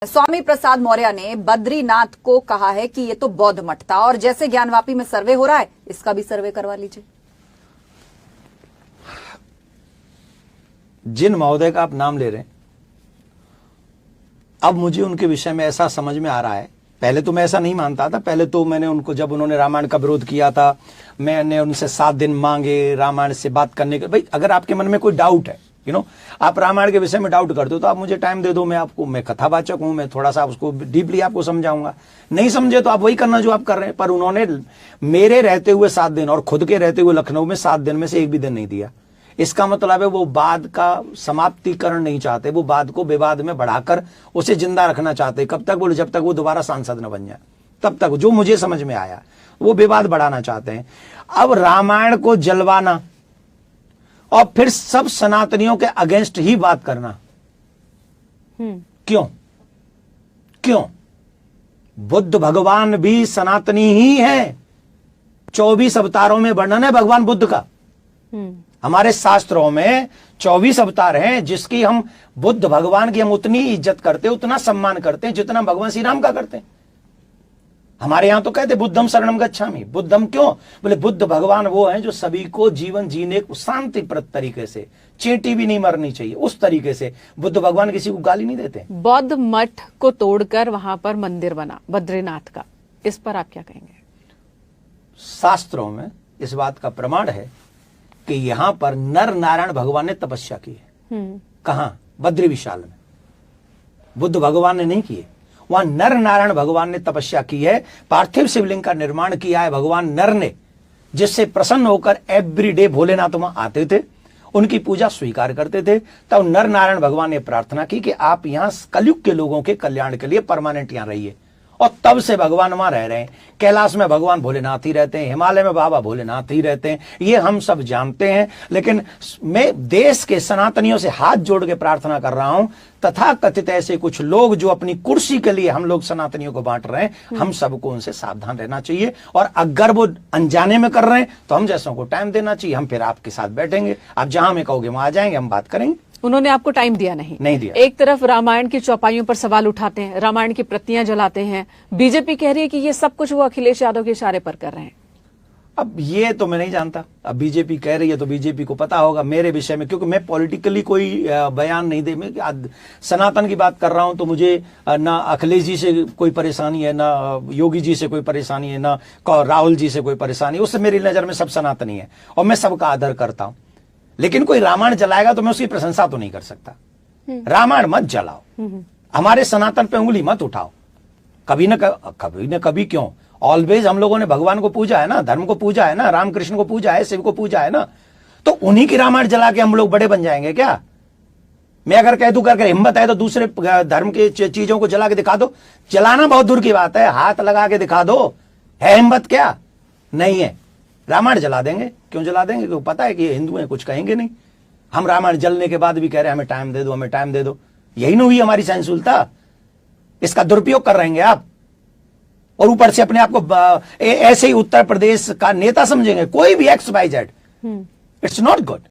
स्वामी प्रसाद मौर्य ने बद्रीनाथ को कहा है कि ये तो बौद्ध मठ था और जैसे ज्ञानवापी में सर्वे हो रहा है इसका भी सर्वे करवा लीजिए। जिन महोदय का आप नाम ले रहे हैं, अब मुझे उनके विषय में ऐसा समझ में आ रहा है, पहले तो मैं ऐसा नहीं मानता था। पहले तो मैंने उनको, जब उन्होंने रामायण का विरोध किया था, मैंने उनसे 7 दिन मांगे रामायण से बात करने के। भाई अगर आपके मन में कोई डाउट है, आप रामायण के विषय में डाउट करते हो तो आप मुझे टाइम दे दो, मैं कथावाचक हूं, मैं थोड़ा सा उसको डीपली आपको समझाऊंगा। नहीं समझे तो आप वही करना जो आप कर रहे हैं। पर उन्होंने मेरे रहते हुए 7 दिन और खुद के रहते हुए लखनऊ में 7 दिन में से एक भी दिन नहीं दिया। इसका मतलब है वो वाद का समाप्तिकरण नहीं चाहते, वो वाद को विवाद में बढ़ाकर उसे जिंदा रखना चाहते। कब तक? बोले जब तक वो दोबारा सांसद न बन जाए तब तक। जो मुझे समझ में आया, वो विवाद बढ़ाना चाहते हैं। अब रामायण को जलवाना और फिर सब सनातनियों के अगेंस्ट ही बात करना, क्यों? बुद्ध भगवान भी सनातनी ही है। 24 अवतारों में वर्णन है भगवान बुद्ध का। हमारे शास्त्रों में 24 अवतार हैं, जिसकी हम, बुद्ध भगवान की हम उतनी इज्जत करते हैं, उतना सम्मान करते हैं जितना भगवान श्री राम का करते हैं। हमारे यहां तो कहते बुद्धम शरणम गच्छामि। बुद्धम क्यों? बोले बुद्ध भगवान वो हैं जो सभी को जीवन जीने को शांतिप्रद तरीके से, चींटी भी नहीं मरनी चाहिए उस तरीके से। बुद्ध भगवान किसी को गाली नहीं देते। बौद्ध मठ को तोड़कर वहां पर मंदिर बना बद्रीनाथ का, इस पर आप क्या कहेंगे? शास्त्रों में इस बात का प्रमाण है कि यहां पर नर नारायण भगवान ने तपस्या की है। कहां? बद्री विशाल में। बुद्ध भगवान ने नहीं किए, वहां नर नारायण भगवान ने तपस्या की है। पार्थिव शिवलिंग का निर्माण किया है भगवान नर ने, जिससे प्रसन्न होकर एवरीडे भोलेनाथ वहां आते थे, उनकी पूजा स्वीकार करते थे। तब नर नारायण भगवान ने प्रार्थना की कि आप यहां कलयुग के लोगों के कल्याण के लिए परमानेंट यहां रहिए। और तब से भगवान वहां रह रहे हैं। कैलाश में भगवान भोलेनाथ ही रहते हैं, हिमालय में बाबा भोलेनाथ ही रहते हैं, ये हम सब जानते हैं। लेकिन मैं देश के सनातनियों से हाथ जोड़ के प्रार्थना कर रहा हूं, तथा कथित ऐसे कुछ लोग जो अपनी कुर्सी के लिए हम लोग सनातनियों को बांट रहे हैं, हम सबको उनसे सावधान रहना चाहिए। और अगर वो अनजाने में कर रहे हैं तो हम जैसों को टाइम देना चाहिए। हम फिर आपके साथ बैठेंगे, आप जहां में कहोगे वहां आ जाएंगे, हम बात करेंगे। उन्होंने आपको टाइम दिया नहीं दिया। एक तरफ रामायण की चौपाइयों पर सवाल उठाते हैं, रामायण की प्रतियां जलाते हैं। बीजेपी कह रही है कि ये सब कुछ वो अखिलेश यादव के इशारे पर कर रहे हैं। अब ये तो मैं नहीं जानता। अब बीजेपी कह रही है तो बीजेपी को पता होगा मेरे विषय में, क्योंकि मैं पॉलिटिकली कोई बयान नहीं दे। मैं सनातन की बात कर रहा हूं तो मुझे ना अखिलेश जी से कोई परेशानी है, ना योगी जी से कोई परेशानी है, ना राहुल जी से कोई परेशानी है। उससे मेरी नजर में सब सनातनी है और मैं सबका आदर करता हूं। लेकिन कोई रामायण जलाएगा तो मैं उसकी प्रशंसा तो नहीं कर सकता। रामायण मत जलाओ, हमारे सनातन पे उंगली मत उठाओ। कभी न कभी क्यों, ऑलवेज हम लोगों ने भगवान को पूजा है ना, धर्म को पूजा है ना, रामकृष्ण को पूजा है, शिव को पूजा है ना। तो उन्हीं की रामायण जला के हम लोग बड़े बन जाएंगे क्या? मैं अगर कह दूं करके हिम्मत है तो दूसरे धर्म की चीजों को जला के दिखा दो। जलाना बहुत दूर की बात है, हाथ लगा के दिखा दो। है हिम्मत? क्या नहीं है। रामायण जला देंगे। क्यों जला देंगे? क्योंकि पता है कि ये हिंदू हैं, कुछ कहेंगे नहीं। हम रामायण जलने के बाद भी कह रहे हैं हमें टाइम दे दो, हमें टाइम दे दो। यही नहीं हुई हमारी सहनशीलता। इसका दुरुपयोग कर रहेंगे आप, और ऊपर से अपने आप को ऐसे ही उत्तर प्रदेश का नेता समझेंगे। कोई भी XYZ, इट्स नॉट गुड।